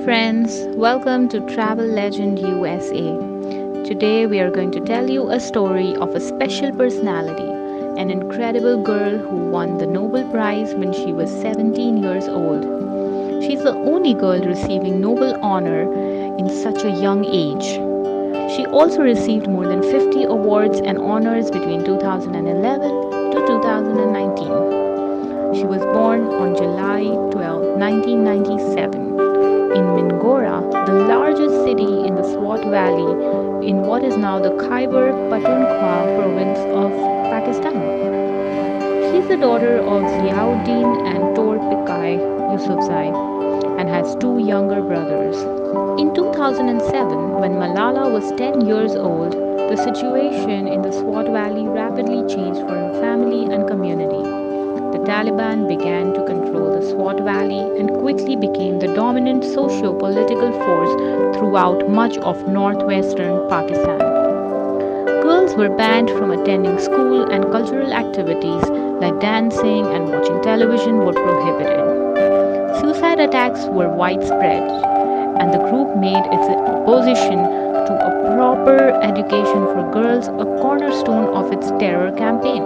friends, welcome to Travel Legend USA. Today we are going to tell you a story of a special personality, an incredible girl who won the Nobel Prize when she was 17 years old. She's the only girl receiving Nobel honor in such a young age. She also received more than 50 awards and honors between 2011 to 2019. She was born on July 12, 1997, in Mingora, the largest city in the Swat Valley in what is now the Khyber Pakhtunkhwa province of Pakistan. She is the daughter of Ziauddin and Torpikai Yousefzai and has two younger brothers. In 2007, when Malala was 10 years old, the situation in the Swat Valley rapidly changed for her family and community. The Taliban began to control the Swat Valley and quickly became the dominant socio-political force throughout much of northwestern Pakistan. Girls were banned from attending school and cultural activities like dancing and watching television were prohibited. Suicide attacks were widespread, and the group made its opposition to a proper education for girls a cornerstone of its terror campaign.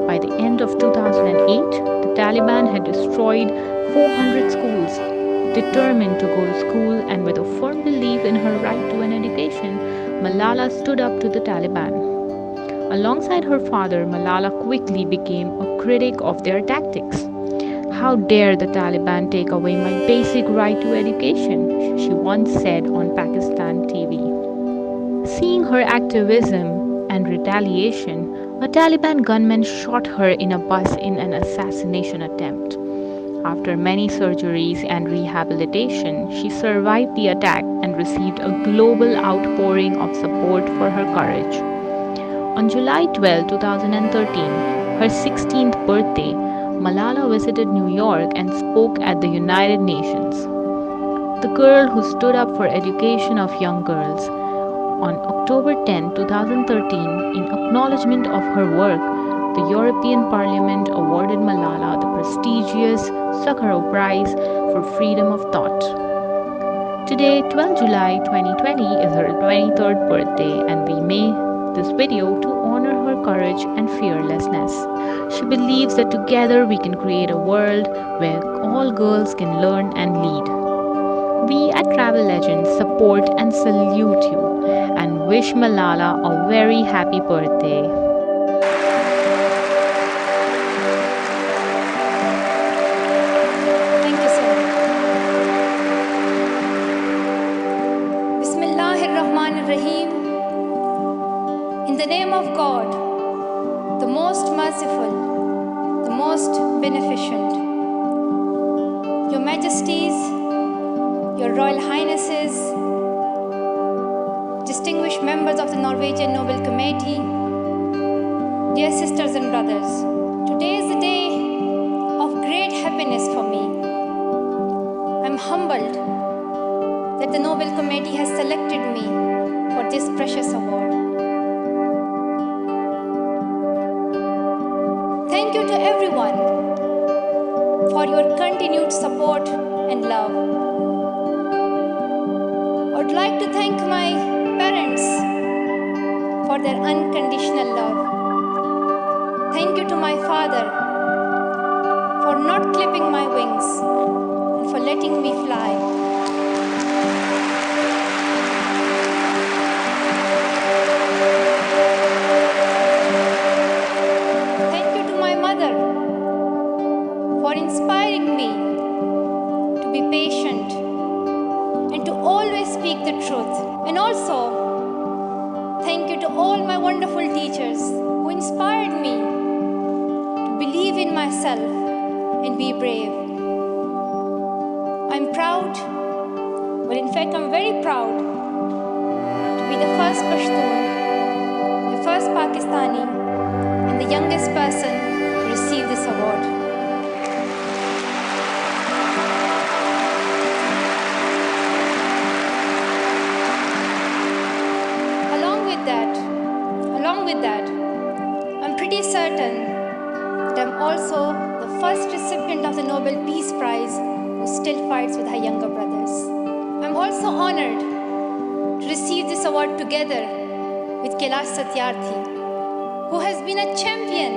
By the end of 2008, the Taliban had destroyed 400 schools. Determined to go to school and with a firm belief in her right to an education, Malala stood up to the Taliban. Alongside her father, Malala quickly became a critic of their tactics. How dare the Taliban take away my basic right to education, she once said on Pakistan TV. Seeing her activism and retaliation, a Taliban gunman shot her in a bus in an assassination attempt. After many surgeries and rehabilitation, she survived the attack and received a global outpouring of support for her courage. On July 12, 2013, her 16th birthday, Malala visited New York and spoke at the United Nations. The girl who stood up for education of young girls. On October 10, 2013, in acknowledgement of her work, the European Parliament awarded Malala the prestigious Sakharov Prize for Freedom of Thought. Today, 12 July 2020, is her 23rd birthday, and we made this video to honor her courage and fearlessness. She believes that together we can create a world where all girls can learn and lead. We at Travel Legends support and salute you and wish Malala a very happy birthday. Thank you, sir. Bismillahir Rahmanir Rahim. In the name of God, the most merciful, the most beneficent. Your Majesties, Your Royal Highnesses, distinguished members of the Norwegian Nobel Committee, dear sisters and brothers, today is a day of great happiness for me. I'm humbled that the Nobel Committee has selected me for this precious award. Thank you to everyone for your continued support and love. I would like to thank my parents for their unconditional love. Thank you to my father for not clipping my wings and for letting me fly. Thank you to my mother for inspiring me to be patient and to always speak the truth. And also, thank you to all my wonderful teachers who inspired me to believe in myself and be brave. I'm proud, well, in fact, I'm very proud to be the first Pashtun, the first Pakistani, and the youngest person to receive this award. Along with that, I'm pretty certain that I'm also the first recipient of the Nobel Peace Prize who still fights with her younger brothers. also honored to receive this award together with Kailash Satyarthi, who has been a champion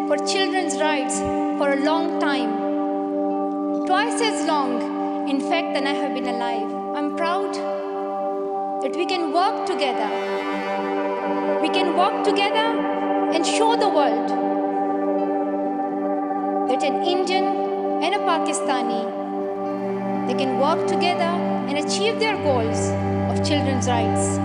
for children's rights for a long time, twice as long, in fact, than I have been alive. I'm proud that we can work together. We can work together and show the world that an Indian and a Pakistani, they can work together and achieve their goals of children's rights.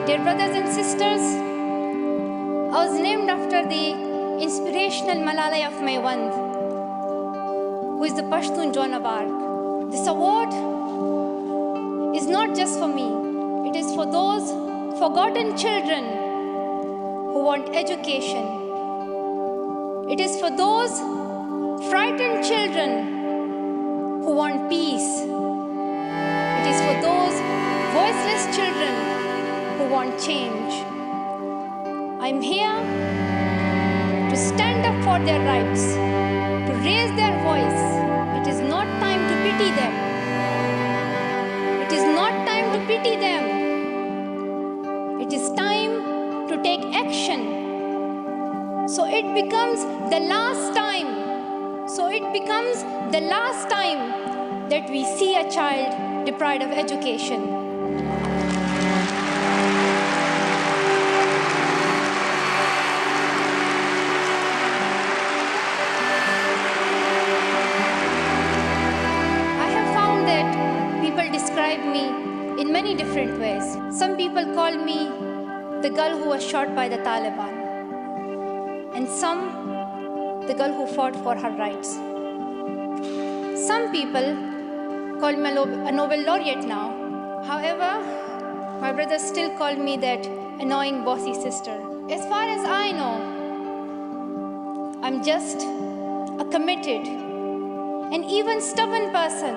Dear brothers and sisters, I was named after the inspirational Malala Yousefzai, who is the Pashtun Joan of Arc. This award is not just for me, it is for those forgotten children who want education. It is for those frightened children who want peace. It is for those voiceless children who want change. I'm here to stand up for their rights, to raise their voice. It is not time to pity them. It is not time to pity them. It is time to take action. So it becomes the last time. So it becomes the last time that we see a child deprived of education. Describe me in many different ways. Some people call me the girl who was shot by the Taliban, and some the girl who fought for her rights. Some people call me a Nobel laureate now. However, my brothers still call me that annoying bossy sister. As far as I know, I'm just a committed and even stubborn person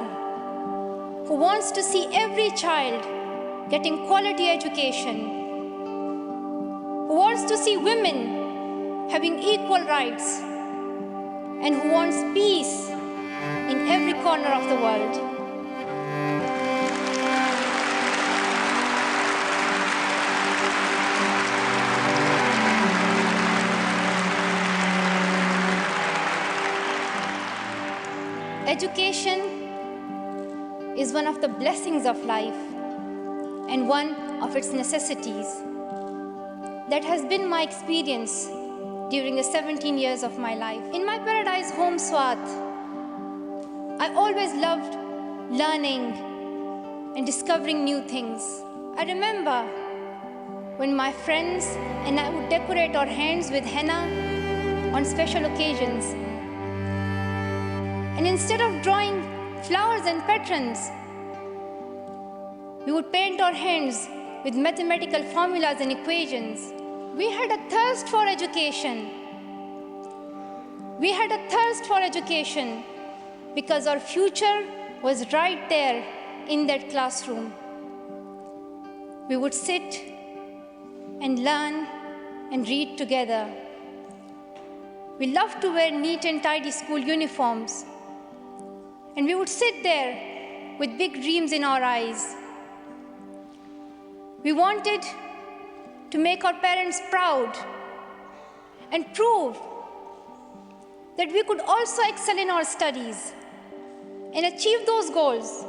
who wants to see every child getting quality education, who wants to see women having equal rights, and who wants peace in every corner of the world. Education is one of the blessings of life and one of its necessities. That has been my experience during the 17 years of my life. In my paradise home, Swat, I always loved learning and discovering new things. I remember when my friends and I would decorate our hands with henna on special occasions. And instead of drawing flowers and patrons, we would paint our hands with mathematical formulas and equations. We had a thirst for education. We had a thirst for education because our future was right there in that classroom. We would sit and learn and read together. We loved to wear neat and tidy school uniforms. And we would sit there with big dreams in our eyes. We wanted to make our parents proud and prove that we could also excel in our studies and achieve those goals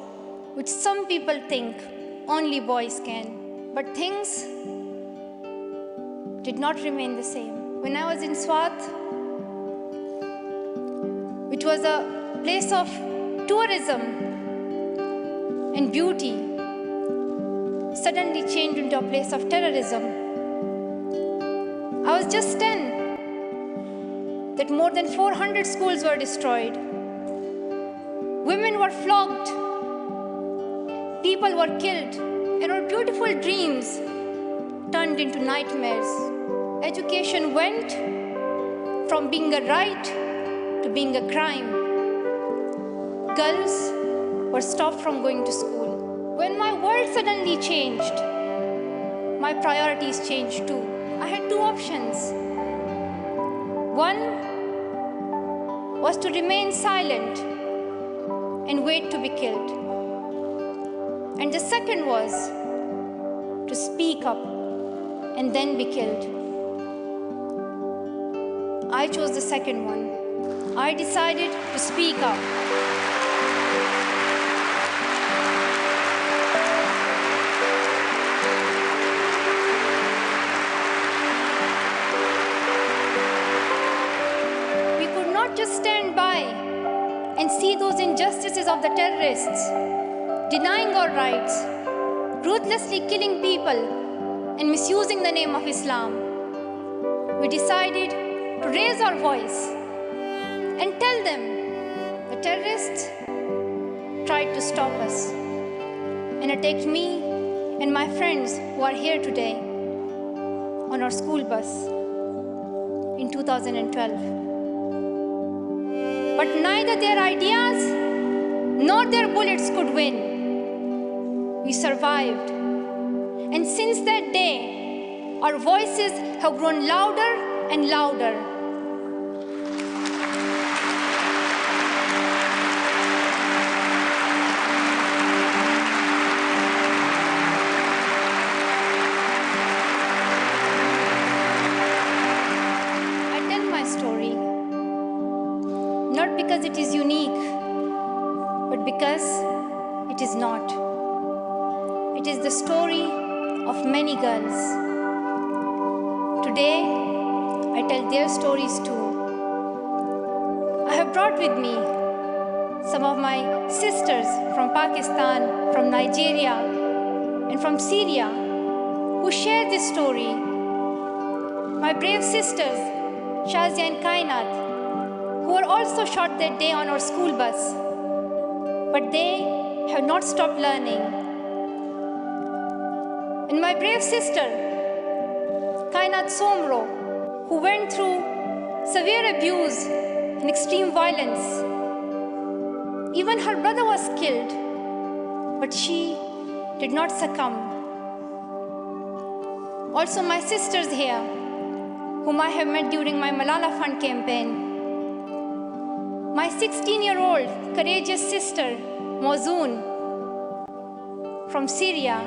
which some people think only boys can. But things did not remain the same. When I was in Swat, which was a place of tourism and beauty, suddenly changed into a place of terrorism. I was just 10 that more than 400 schools were destroyed. Women were flogged. People were killed. And our beautiful dreams turned into nightmares. Education went from being a right to being a crime. Girls were stopped from going to school. When my world suddenly changed, my priorities changed too. I had two options. One was to remain silent and wait to be killed. And the second was to speak up and then be killed. I chose the second one. I decided to speak up. We could not just stand by and see those injustices of the terrorists, denying our rights, ruthlessly killing people, and misusing the name of Islam. We decided to raise our voice and tell them the terrorists tried to stop us and attacked me and my friends who are here today on our school bus in 2012. But neither their ideas nor their bullets could win. We survived. And since that day, our voices have grown louder and louder. I tell my story not because it is unique, but because it is not. It is the story of many girls. Today, I tell their stories too. I have brought with me some of my sisters from Pakistan, from Nigeria, and from Syria who share this story. My brave sisters, Shazia and Kainat, who were also shot that day on our school bus. But they have not stopped learning. And my brave sister, Kainat Somro, who went through severe abuse and extreme violence. Even her brother was killed, but she did not succumb. Also my sisters here, whom I have met during my Malala Fund campaign. My 16-year-old courageous sister, Mozoon, from Syria,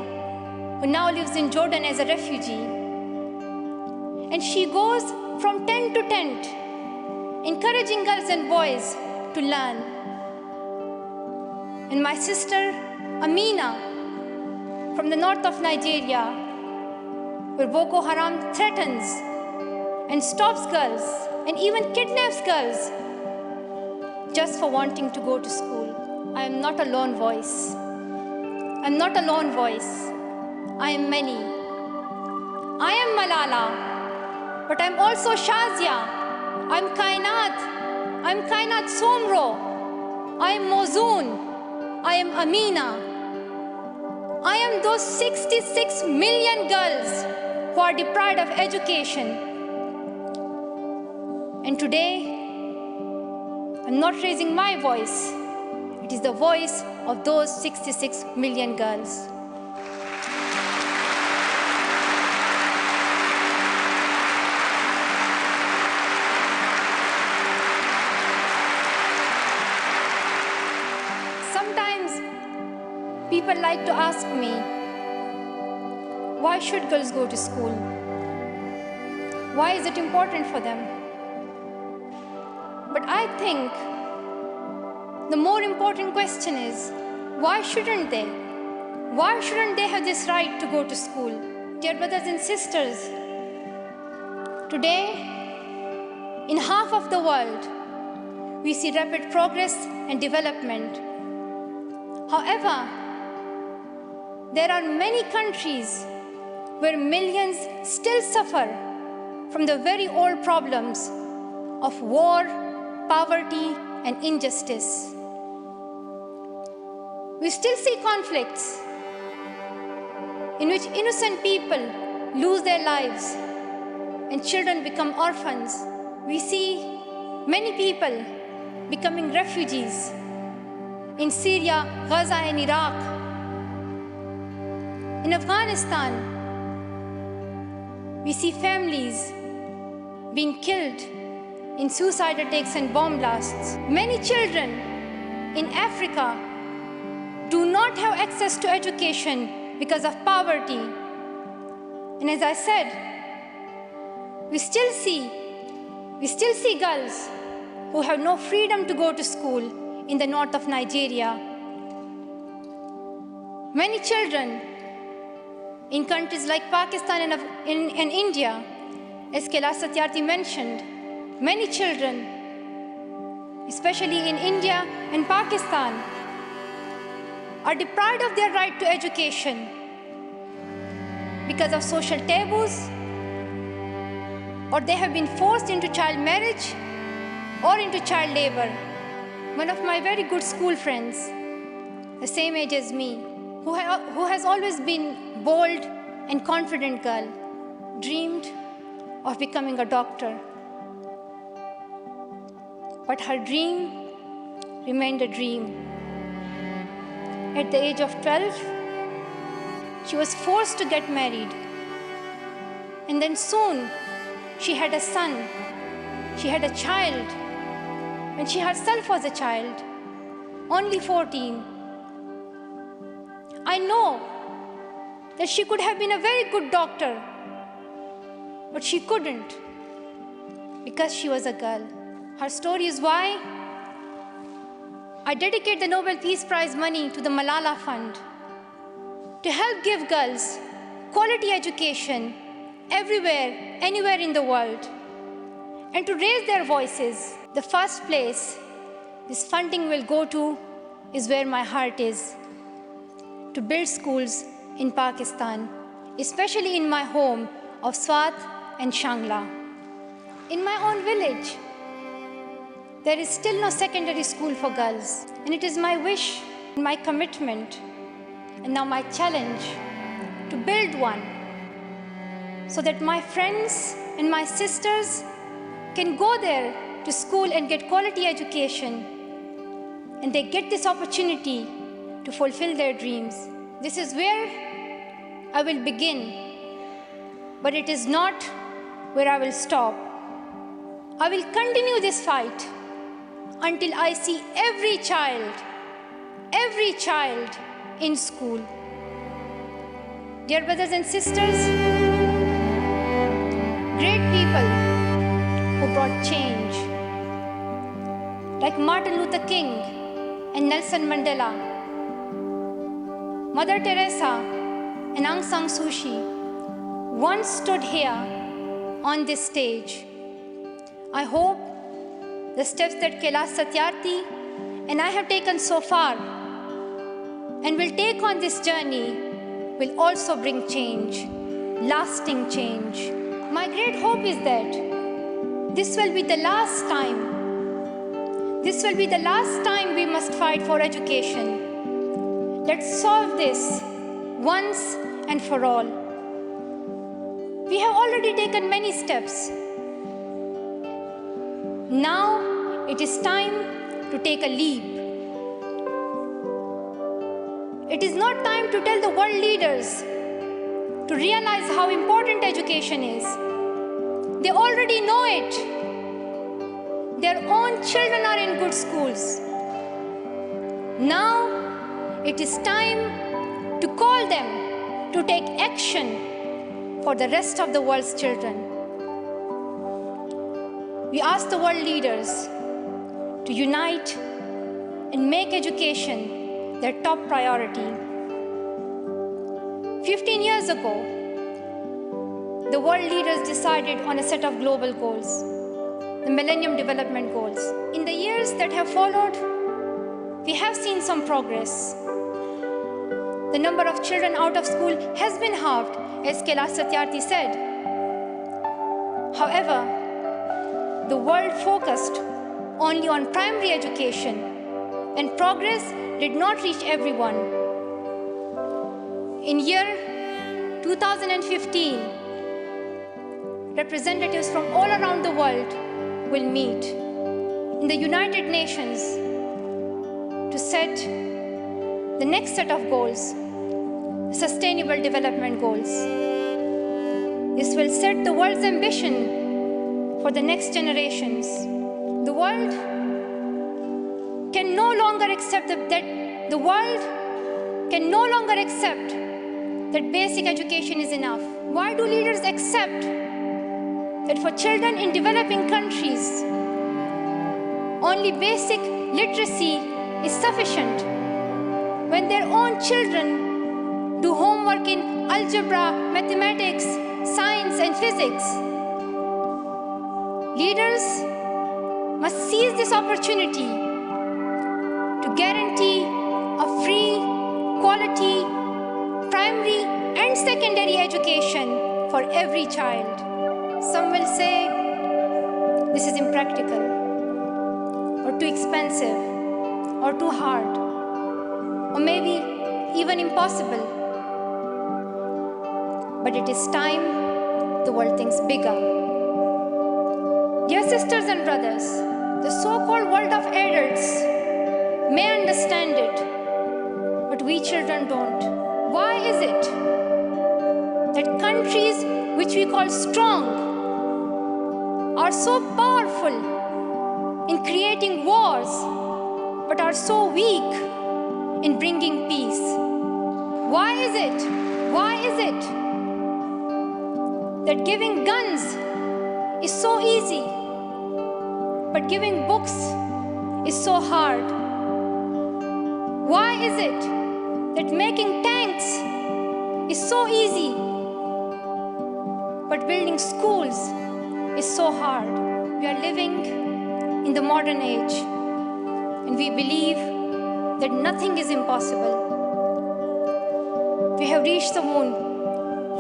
who now lives in Jordan as a refugee. And she goes from tent to tent, encouraging girls and boys to learn. And my sister, Amina, from the north of Nigeria, where Boko Haram threatens and stops girls and even kidnaps girls just for wanting to go to school. I am not a lone voice. I'm not a lone voice. I am many. I am Malala, but I'm also Shazia. I'm Kainat Somro. I am Mozoon. I am Amina. I am those 66 million girls who are deprived of education. And today, I'm not raising my voice. It is the voice of those 66 million girls. Sometimes people like to ask me, why should girls go to school? Why is it important for them? But I think the more important question is, why shouldn't they? Why shouldn't they have this right to go to school? Dear brothers and sisters, today, in half of the world, we see rapid progress and development. However, there are many countries where millions still suffer from the very old problems of war, poverty, and injustice. We still see conflicts in which innocent people lose their lives and children become orphans. We see many people becoming refugees in Syria, Gaza, and Iraq. In Afghanistan, we see families being killed in suicide attacks and bomb blasts. Many children in Africa do not have access to education because of poverty. And as I said, we still see girls who have no freedom to go to school in the north of Nigeria. Many children in countries like Pakistan and India, as Kailash Satyarthi mentioned, many children, especially in India and Pakistan, are deprived of their right to education because of social taboos, or they have been forced into child marriage or into child labor. One of my very good school friends, the same age as me, who has always been bold and confident girl, dreamed of becoming a doctor. But her dream remained a dream. At the age of 12, she was forced to get married. And then soon, she had a son. She had a child. When she herself was a child, only 14. I know that she could have been a very good doctor, but she couldn't because she was a girl. Her story is why I dedicate the Nobel Peace Prize money to the Malala Fund to help give girls quality education everywhere, anywhere in the world, and to raise their voices. The first place this funding will go to is where my heart is, to build schools in Pakistan, especially in my home of Swat and Shangla. In my own village, there is still no secondary school for girls, and it is my wish, my commitment, and now my challenge to build one so that my friends and my sisters can go there to school and get quality education, and they get this opportunity to fulfill their dreams. This is where I will begin, but it is not where I will stop. I will continue this fight until I see every child in school. Dear brothers and sisters, great people who brought change, like Martin Luther King and Nelson Mandela, Mother Teresa and Aung San Suu Kyi, once stood here on this stage. I hope the steps that Kailash Satyarthi and I have taken so far and will take on this journey will also bring change, lasting change. My great hope is that this will be the last time. This will be the last time we must fight for education. Let's solve this once and for all. We have already taken many steps. Now it is time to take a leap. It is not time to tell the world leaders to realize how important education is. They already know it. Their own children are in good schools. Now it is time to call them to take action for the rest of the world's children. We ask the world leaders to unite and make education their top priority. 15 years ago, the world leaders decided on a set of global goals, the Millennium Development Goals. In the years that have followed, we have seen some progress. The number of children out of school has been halved, as Kailash Satyarthi said. However, the world focused only on primary education, and progress did not reach everyone. In year 2015, representatives from all around the world will meet in the United Nations to set the next set of goals, Sustainable Development Goals. This will set the world's ambition for the next generations. The world can no longer accept that basic education is enough. Why do leaders accept that for children in developing countries, only basic literacy is sufficient, when their own children do homework in algebra, mathematics, science, and physics? Leaders must seize this opportunity to guarantee a free, quality, primary and secondary education for every child. Some will say this is impractical, or too expensive, or too hard, or maybe even impossible. But it is time the world thinks bigger. Dear sisters and brothers, the so-called world of adults may understand it, but we children don't. Why is it that countries which we call strong are so powerful in creating wars, but are so weak in bringing peace? Why is it that giving guns is so easy, but giving books is so hard? Why is it that making tanks is so easy, but building schools is so hard? We are living in the modern age, and we believe that nothing is impossible. We have reached the moon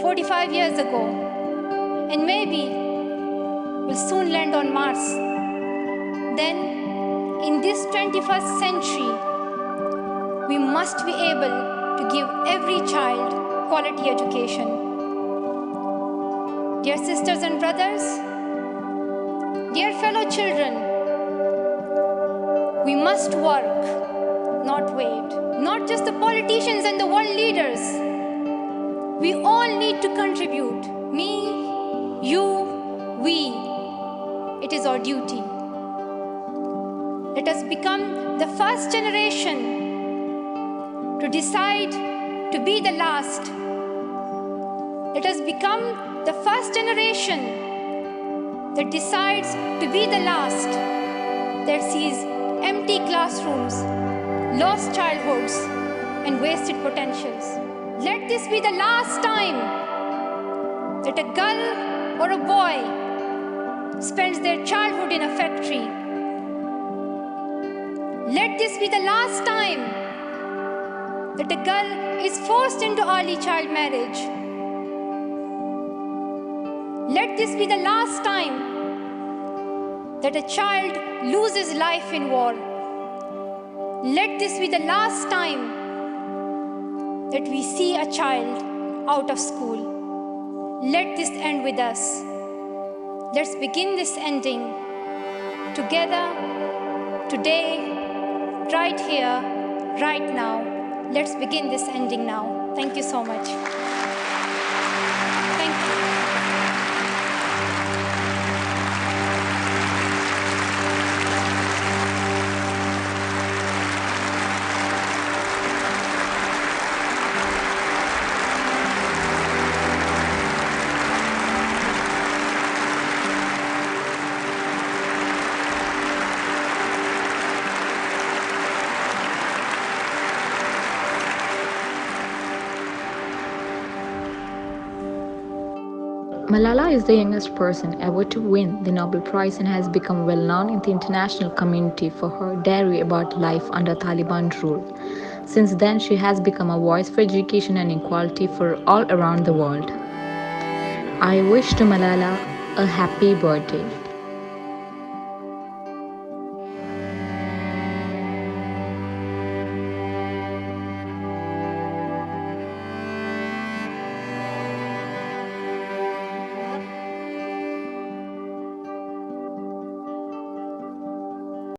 45 years ago, and maybe we'll soon land on Mars. Then, in this 21st century, we must be able to give every child quality education. Dear sisters and brothers, dear fellow children, we must work, not wait. Not just the politicians and the world leaders. We all need to contribute. Me, you, we. It is our duty. Let us become the first generation to decide to be the last. Let us become the first generation that decides to be the last, that sees empty classrooms, lost childhoods, and wasted potentials. Let this be the last time that a girl or a boy spends their childhood in a factory. Let this be the last time that a girl is forced into early child marriage. Let this be the last time that a child loses life in war. Let this be the last time that we see a child out of school. Let this end with us. Let's begin this ending together, today, right here, right now. Let's begin this ending now. Thank you so much. Thank you. Malala is the youngest person ever to win the Nobel Prize and has become well known in the international community for her diary about life under Taliban rule. Since then, she has become a voice for education and equality for all around the world. I wish to Malala a happy birthday.